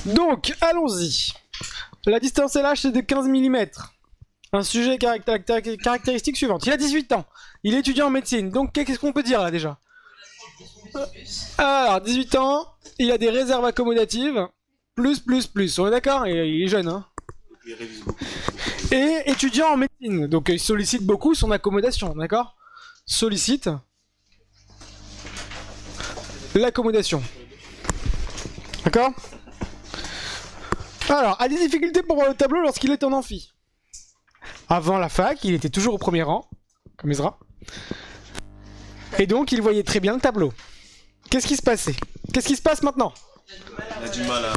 Donc, allons-y. La distance LH, c'est de 15 mm. Un sujet caractéristique suivante. Il a 18 ans. Il est étudiant en médecine. Donc, qu'est-ce qu'on peut dire là déjà? Alors, 18 ans. Il a des réserves accommodatives. Plus. On est d'accord? Il est jeune, hein. Et étudiant en médecine. Donc, il sollicite beaucoup son accommodation. D'accord? Sollicite l'accommodation. D'accord? Alors, a des difficultés pour voir le tableau lorsqu'il est en amphi. Avant la fac, il était toujours au premier rang, comme Ezra. Et donc, il voyait très bien le tableau. Qu'est-ce qui se passait? Qu'est-ce qui se passe maintenant? Il a du mal à...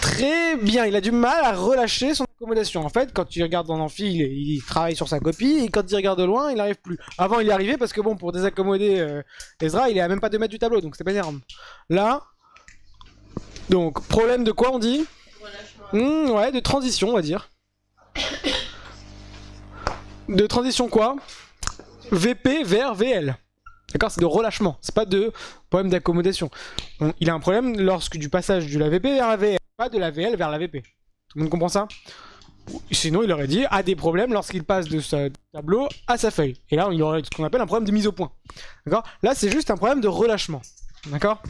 Très bien, il a du mal à relâcher son accommodation. En fait, quand il regarde en amphi, il travaille sur sa copie, et quand il regarde de loin, il n'arrive plus. Avant, il y arrivait parce que bon, pour désaccommoder Ezra, il est à même pas 2 mètres du tableau, donc c'était pas énorme. Là, donc, problème de quoi on dit? Ouais, de transition, on va dire. De transition quoi? VP vers VL. D'accord, c'est de relâchement, c'est pas de problème d'accommodation. Il a un problème lorsque du passage de la VP vers la VL, pas de la VL vers la VP. Tout le monde comprend ça? Sinon, il aurait dit a des problèmes lorsqu'il passe de sa tableau à sa feuille. Et là, il aurait ce qu'on appelle un problème de mise au point. D'accord? Là, c'est juste un problème de relâchement. D'accord?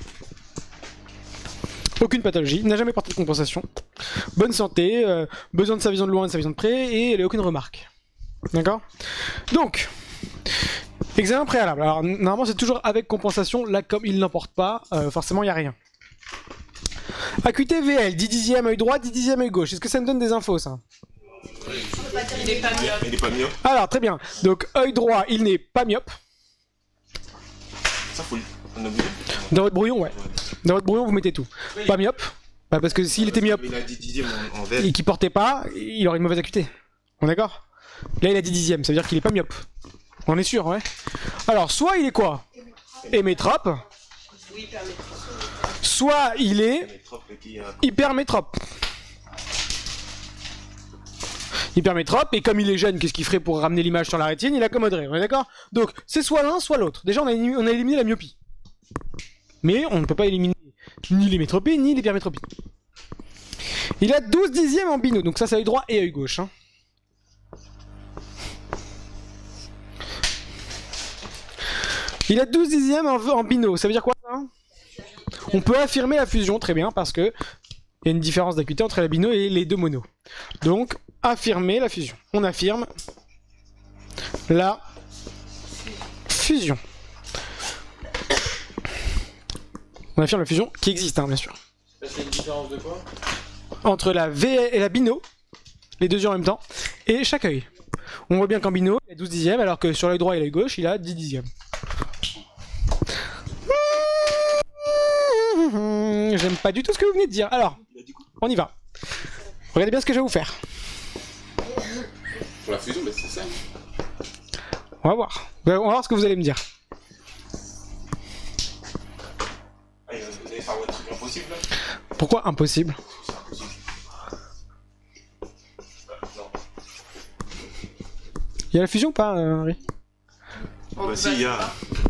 Aucune pathologie, n'a jamais porté de compensation. Bonne santé, besoin de sa vision de loin et de sa vision de près, et il n'a aucune remarque. D'accord? Donc, examen préalable. Alors, normalement, c'est toujours avec compensation. Là, comme il n'en porte pas, forcément, il n'y a rien. Acuité VL, 10 dixièmes œil droit, 10 dixièmes œil gauche. Est-ce que ça me donne des infos, ça? Il est pas myope. Alors, très bien. Donc, œil droit, il n'est pas myope. Ça, faut le nommer. Dans votre brouillon, ouais. Dans votre brouillon, vous mettez tout. Pas myope. Bah, parce que s'il était myope Il a 10 dixièmes en VL. et qu'il portait pas, il aurait une mauvaise acuité. On est d'accord? Là, il a 10 dixièmes, ça veut dire qu'il est pas myope. On est sûr, ouais. Alors, soit il est quoi? Hémétrope. Soit il est hypermétrope. Hypermétrope, et comme il est jeune, qu'est-ce qu'il ferait pour ramener l'image sur la rétine? Il accommoderait, on est d'accord? Donc, c'est soit l'un, soit l'autre. Déjà, on a éliminé la myopie. Mais on ne peut pas éliminer ni l'hémétropie, ni l'hypermétropie. Il a 12 dixièmes en bino, donc ça c'est œil droit et œil gauche. Hein. Il a 12 dixièmes en bino, ça veut dire quoi ça? On peut affirmer la fusion, très bien, parce que il y a une différence d'acuité entre la bino et les deux monos. Donc, affirmer la fusion. On affirme la fusion. On affirme la fusion qui existe, hein, bien sûr. C'est une différence de quoi? Entre la V et la bino, les deux yeux en même temps, et chaque œil. On voit bien qu'en bino, il a 12 dixièmes, alors que sur l'œil droit et l'œil gauche, il a 10 dixièmes. J'aime pas du tout ce que vous venez de dire. Alors, on y va. Regardez bien ce que je vais vous faire. Pour la fusion, bah c'est ça. On va voir. On va voir ce que vous allez me dire. Ah, vous allez faire un truc impossible là? Pourquoi impossible? C'est impossible. Non. Il y a la fusion ou pas, Henri? Bah si, il y a...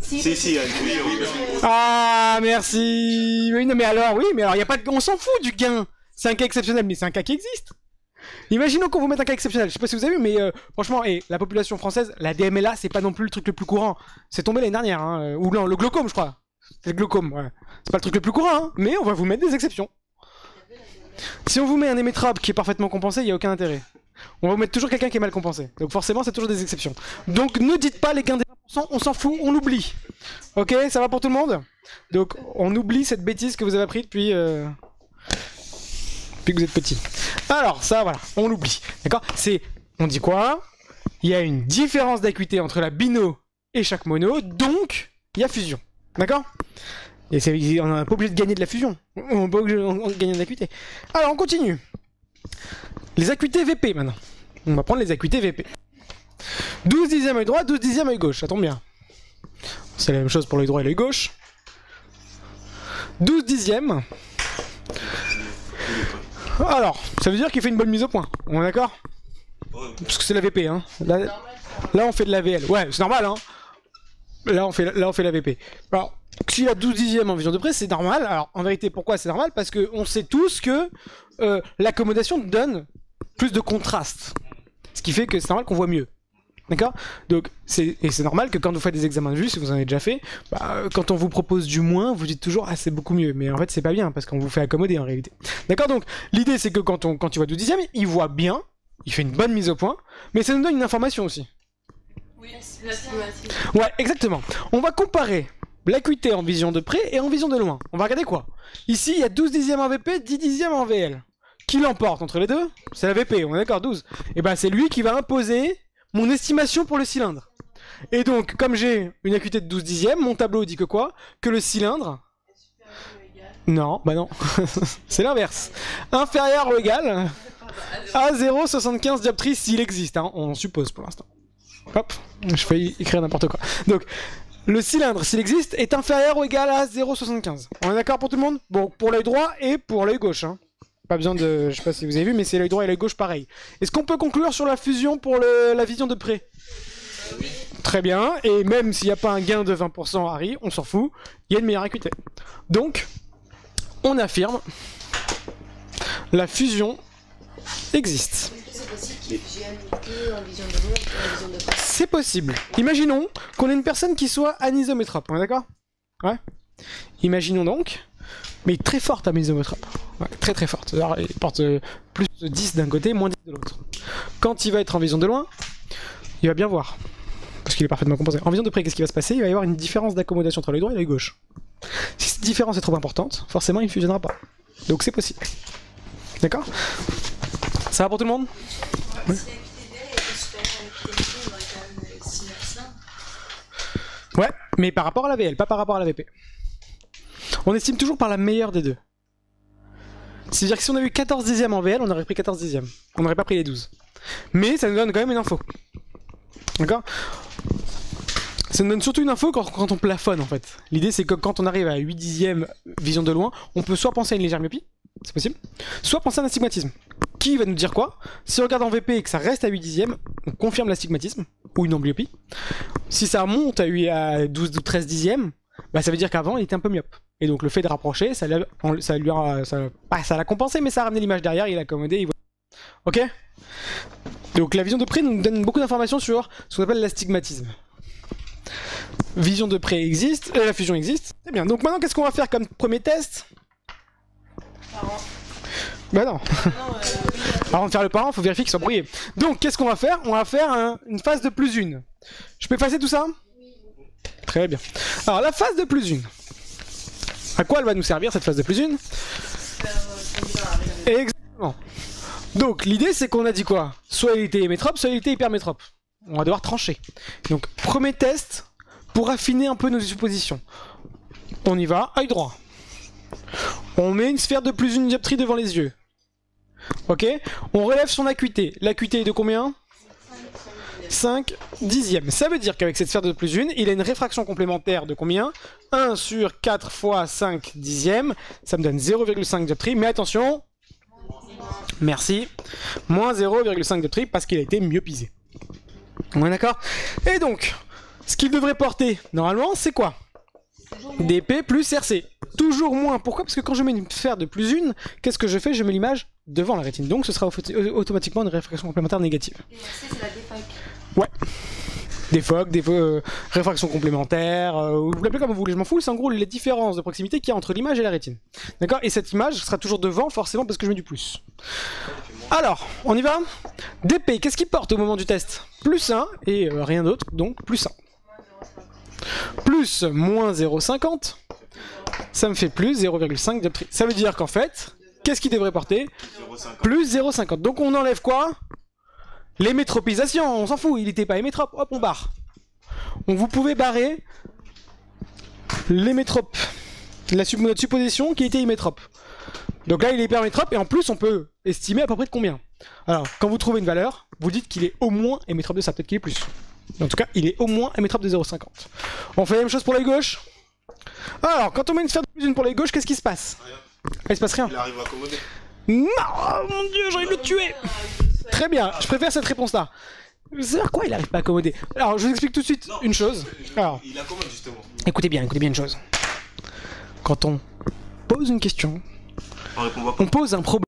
Si, il y a une fusion. Ah, merci. Oui, non, mais alors, il y a pas de... On s'en fout du gain. C'est un cas exceptionnel, mais c'est un cas qui existe. Imaginons qu'on vous mette un cas exceptionnel. Je sais pas si vous avez vu, mais franchement, la population française, la DMLA, c'est pas non plus le truc le plus courant. C'est tombé l'année dernière, hein. Ou non, le glaucome, je crois. C'est le glaucome, ouais. C'est pas le truc le plus courant, hein. Mais on va vous mettre des exceptions. Si on vous met un hémétrope qui est parfaitement compensé, il n'y a aucun intérêt. On va vous mettre toujours quelqu'un qui est mal compensé. Donc forcément, c'est toujours des exceptions. Donc ne dites pas les gains des 20%, on s'en fout, on l'oublie. Ok, ça va pour tout le monde? Donc on oublie cette bêtise que vous avez appris depuis que vous êtes petit. Alors ça, voilà, on l'oublie. D'accord? On dit quoi? Il y a une différence d'acuité entre la bino et chaque mono, donc il y a fusion. D'accord? Et on n'est pas obligé de gagner de la fusion. On n'est pas obligé de gagner de l'acuité. Alors on continue. Les acuités VP maintenant. On va prendre les acuités VP. 12 dixièmes œil droit, 12 dixièmes œil gauche. Ça tombe bien. C'est la même chose pour l'œil droit et l'œil gauche. 12 dixièmes. Alors, ça veut dire qu'il fait une bonne mise au point. On est d'accord? Parce que c'est la VP, hein. Là, on fait de la VL. Ouais, c'est normal, hein. Là, on fait la VP. Alors, S'il a 12 dixièmes en vision de près, c'est normal. Alors, en vérité, pourquoi c'est normal? Parce qu'on sait tous que l'accommodation donne plus de contraste. Ce qui fait que c'est normal qu'on voit mieux. D'accord? Donc, c'est normal que quand vous faites des examens de vue, si vous en avez déjà fait, quand on vous propose du moins, vous dites toujours « Ah, c'est beaucoup mieux ». Mais en fait, c'est pas bien, parce qu'on vous fait accommoder en réalité. D'accord? Donc, l'idée, c'est que quand il voit 12 dixièmes, il voit bien, il fait une bonne mise au point, mais ça nous donne une information aussi. Oui, l'astigmatisme. Ouais, exactement. On va comparer l'acuité en vision de près et en vision de loin. On va regarder quoi? Ici, il y a 12 dixièmes en VP, 10 dixièmes en VL. Qui l'emporte entre les deux? C'est la VP, on est d'accord, 12. Et ben, c'est lui qui va imposer mon estimation pour le cylindre. Et donc, comme j'ai une acuité de 12 dixièmes, mon tableau dit que quoi? Que le cylindre... Non, bah non. C'est l'inverse. Inférieur ou égal à 0,75 dioptries s'il existe, hein. On suppose pour l'instant. Hop, je fais écrire n'importe quoi. Donc, le cylindre, s'il existe, est inférieur ou égal à 0,75. On est d'accord pour tout le monde? Bon, pour l'œil droit et pour l'œil gauche, hein. Pas besoin de... Je sais pas si vous avez vu, mais c'est l'œil droit et l'œil gauche pareil. Est-ce qu'on peut conclure sur la fusion pour la vision de près? Oui. Très bien, et même s'il n'y a pas un gain de 20% Harry, on s'en fout, il y a une meilleure acuité. Donc, on affirme, la fusion existe. C'est possible qu'il fusionne que en vision de loin et en vision de près. C'est possible. Imaginons qu'on ait une personne qui soit anisométrope, on est d'accord? Ouais. Imaginons donc, mais très forte anisométrope. Ouais, très très forte. Alors, il porte plus de 10 d'un côté, moins 10 de l'autre. Quand il va être en vision de loin, il va bien voir. Parce qu'il est parfaitement compensé. En vision de près, qu'est-ce qui va se passer? Il va y avoir une différence d'accommodation entre l'œil droit et l'œil gauche. Si cette différence est trop importante, forcément il ne fusionnera pas. Donc c'est possible. D'accord? Ça va pour tout le monde? Si l'acuité VL était supérieure à l'acuité VP, on aurait quand même estimé cela. Ouais, mais par rapport à la VL, pas par rapport à la VP. On estime toujours par la meilleure des deux. C'est-à-dire que si on a eu 14 dixièmes en VL, on aurait pris 14 dixièmes. On n'aurait pas pris les 12. Mais ça nous donne quand même une info. D'accord? Ça nous donne surtout une info quand on plafonne en fait. L'idée c'est que quand on arrive à 8 dixièmes vision de loin, on peut soit penser à une légère myopie, c'est possible, soit penser à un astigmatisme. Qui va nous dire quoi? Si on regarde en VP et que ça reste à 8 dixièmes, on confirme l'astigmatisme, ou une amblyopie. Si ça monte à 12 ou 13 dixièmes, bah ça veut dire qu'avant il était un peu myope. Et donc le fait de rapprocher, ça l'a compensé, mais ça a ramené l'image derrière, il a accommodé, il voit. Ok? Donc la vision de près nous donne beaucoup d'informations sur ce qu'on appelle l'astigmatisme. Vision de près existe, la fusion existe. C'est bien. Donc maintenant, qu'est-ce qu'on va faire comme premier test? Bah non. Avant de faire le parent, il faut vérifier qu'il soit brouillé. Donc, qu'est-ce qu'on va faire? On va faire une phase de plus une. Je peux effacer tout ça? Très bien. Alors, la phase de plus une. À quoi elle va nous servir, cette phase de plus une? Exactement. Donc, l'idée, c'est qu'on a dit quoi? Soit il était hémétrope, soit il était hypermétrope. On va devoir trancher. Donc, premier test pour affiner un peu nos suppositions. On y va, œil droit. On met une sphère de plus une dioptrie devant les yeux. Ok? On relève son acuité. L'acuité est de combien? 5 dixièmes. Ça veut dire qu'avec cette sphère de plus une, il a une réfraction complémentaire de combien? 1 sur 4 fois 5 dixièmes. Ça me donne 0,5 dioptrie. Mais attention, merci, moins 0,5 dioptrie parce qu'il a été myopisé. On est d'accord? Et donc, ce qu'il devrait porter, normalement, c'est quoi? DP plus RC. Toujours moins. Pourquoi? Parce que quand je mets une sphère de plus une, qu'est-ce que je fais? Je mets l'image devant la rétine. Donc ce sera automatiquement une réfraction complémentaire négative. Et RC, c'est la défoc. Ouais. Défoc, réfraction complémentaire, vous l'appelez comme vous voulez, je m'en fous, c'est en gros les différences de proximité qu'il y a entre l'image et la rétine. D'accord? Et cette image sera toujours devant, forcément, parce que je mets du plus. Alors, on y va? DP, qu'est-ce qu'il porte au moment du test? Plus 1, et rien d'autre, donc plus 1. Plus moins 0,50, ça me fait plus 0,5 dioptrie. Ça veut dire qu'en fait, qu'est-ce qu'il devrait porter? Plus 0,50. Donc on enlève quoi? L'hémétropisation, on s'en fout, il n'était pas hémétrope, hop, on barre. Vous pouvez barrer l'hémétrope, notre supposition qui était hémétrope. Donc là, il est hypermétrope, et en plus, on peut estimer à peu près de combien. Alors, quand vous trouvez une valeur, vous dites qu'il est au moins hémétrope de ça, peut-être qu'il est plus. En tout cas, il est au moins hémétrope de 0,50. On fait la même chose pour l'œil gauche. Alors, quand on met une sphère de plus une pour l'œil gauche, qu'est-ce qui se passe? Il se passe rien. Il arrive à accommoder. Non, oh mon dieu, j'ai envie de le tuer. Très bien, je préfère cette réponse-là. C'est à quoi il arrive pas à accommoder? Alors, je vous explique tout de suite une chose. Alors, il accommode justement. écoutez bien une chose. quand on pose une question, On répond pas. on pose un problème.